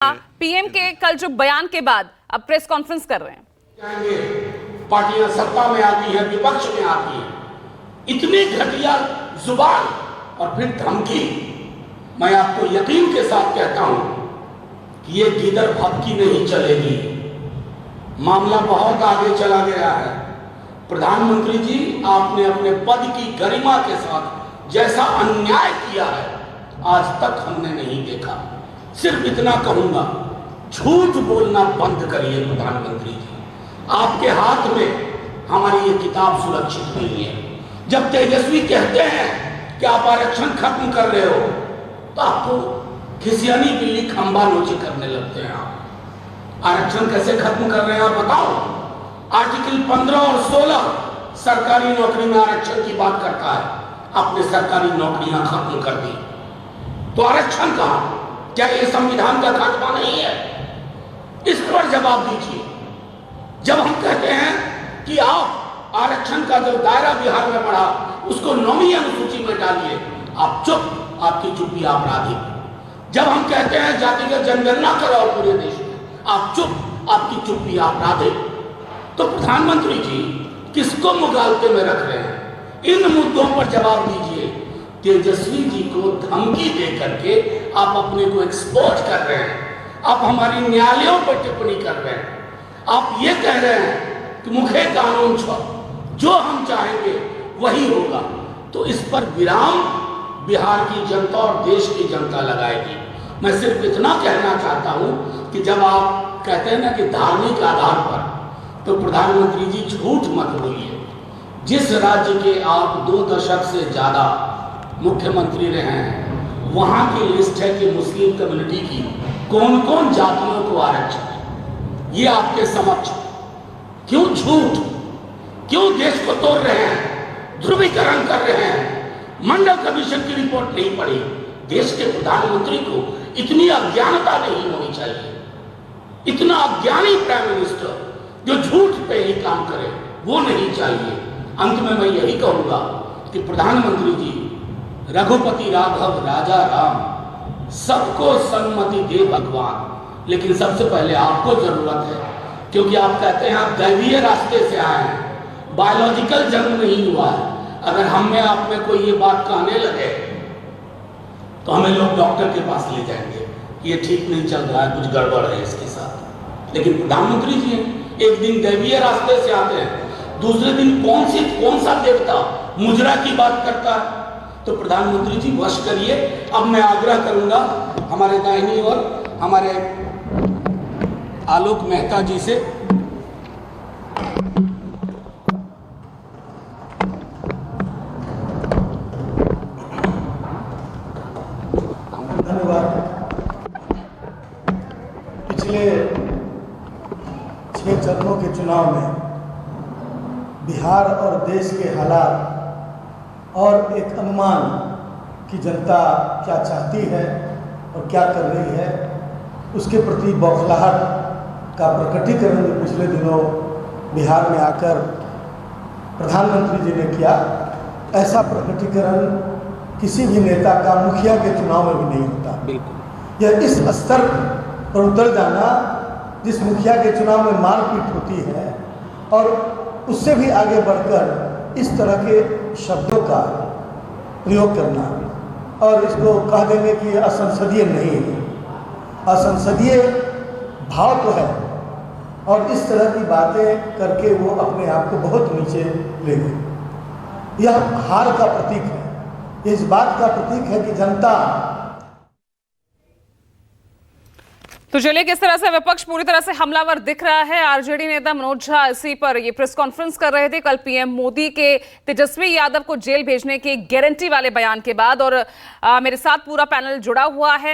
PM के कल जो बयान के बाद अब प्रेस कॉन्फ्रेंस कर रहे हैं। पार्टियां सत्ता में आती है, विपक्ष में आती है, इतनी घटिया जुबान और फिर धमकी। मैं आपको यकीन के साथ कहता हूं कि ये गिदर भक्की नहीं चलेगी। मामला बहुत आगे चला गया है। प्रधानमंत्री जी, आपने अपने पद की गरिमा के साथ जैसा अन्याय किया है आज तक हमने नहीं देखा। सिर्फ इतना कहूंगा, झूठ बोलना बंद करिए प्रधानमंत्री जी। आपके हाथ में हमारी ये किताब सुरक्षित नहीं है। जब तेजस्वी कहते हैं कि आप आरक्षण खत्म कर रहे हो तो आपको खिसियानी बिल्ली खंबा नोची करने लगते हैं। आप आरक्षण कैसे खत्म कर रहे हैं आप बताओ। आर्टिकल 15 और 16 सरकारी नौकरी में आरक्षण की बात करता है। आपने सरकारी नौकरियां खत्म कर दी तो आरक्षण कहां? क्या ये संविधान का खात्मा नहीं है? इस पर जवाब दीजिए। जब हम कहते हैं कि आप आरक्षण का जो दायरा बिहार में बढ़ा उसको 9वीं अनुसूची में डालिए, आप चुप, आपकी चुप्पी आपराधिक। जब हम कहते हैं जातिगत जनगणना कराओ पूरे देश में, आप चुप, आपकी चुप्पी आपराधिक। तो प्रधानमंत्री जी किसको मुगालते में रख रहे हैं? इन मुद्दों पर जवाब दीजिए। तेजस्वी जी को धमकी दे करके आप अपने को एक्सपोज कर रहे हैं। आप हमारी न्यायालयों पर टिप्पणी कर रहे हैं। आप ये कह रहे हैं कि मुखे कानून छो, जो हम चाहेंगे वही होगा। तो इस पर विराम बिहार की जनता और देश की जनता लगाएगी। मैं सिर्फ इतना कहना चाहता हूं कि जब आप कहते हैं ना कि धार्मिक आधार पर, तो प्रधानमंत्री जी झूठ मत बोलिए। जिस राज्य के आप 2 दशक से ज्यादा मुख्यमंत्री रहे हैं, वहां की लिस्ट है कि मुस्लिम कम्युनिटी की कौन कौन जातियों को आरक्षण है। ये आपके समक्ष। क्यों झूठ? क्यों देश को तोड़ रहे हैं? ध्रुवीकरण कर रहे हैं। मंडल कमीशन की रिपोर्ट नहीं पढ़ी। देश के प्रधानमंत्री को इतनी अज्ञानता नहीं होनी चाहिए। इतना अज्ञानी प्राइम मिनिस्टर जो झूठ पे ही काम करे, वो नहीं चाहिए। अंत में मैं यही कहूंगा कि प्रधानमंत्री जी, रघुपति राघव राजा राम, सबको सन्मति दे भगवान। लेकिन सबसे पहले आपको जरूरत है, क्योंकि आप कहते हैं आप दैवीय रास्ते से आए हैं, बायोलॉजिकल जन्म नहीं हुआ है। अगर हम में आप में कोई ये बात कहने लगे तो हमें लोग डॉक्टर के पास ले जाएंगे, ये ठीक नहीं चल रहा है, कुछ गड़बड़ है इसके साथ। लेकिन प्रधानमंत्री जी एक दिन दैवीय रास्ते से आते हैं, दूसरे दिन कौन सा देवता मुजरा की बात करता है। तो प्रधानमंत्री जी वश करिए। अब मैं आग्रह करूंगा हमारे दाहिनी ओर हमारे आलोक मेहता जी से। धन्यवाद। पिछले 6 चरणों के चुनाव में बिहार और देश के हालात और एक अनुमान कि जनता क्या चाहती है और क्या कर रही है, उसके प्रति बौखलाहट का प्रकटीकरण जो पिछले दिनों बिहार में आकर प्रधानमंत्री जी ने किया, ऐसा प्रकटीकरण किसी भी नेता का मुखिया के चुनाव में भी नहीं होता। बिल्कुल। यह इस स्तर पर उतर जाना जिस मुखिया के चुनाव में मारपीट होती है और उससे भी आगे बढ़कर इस तरह के शब्दों का प्रयोग करना और इसको कह देंगे कि असंसदीय नहीं है। असंसदीय भाव तो है और इस तरह की बातें करके वो अपने आप को बहुत नीचे ले गए। यह हार का प्रतीक है। इस बात का प्रतीक है कि जनता। तो चलिए, किस तरह से विपक्ष पूरी तरह से हमलावर दिख रहा है। आरजेडी नेता मनोज झा इसी पर ये प्रेस कॉन्फ्रेंस कर रहे थे कल पीएम मोदी के तेजस्वी यादव को जेल भेजने की गारंटी वाले बयान के बाद। और मेरे साथ पूरा पैनल जुड़ा हुआ है।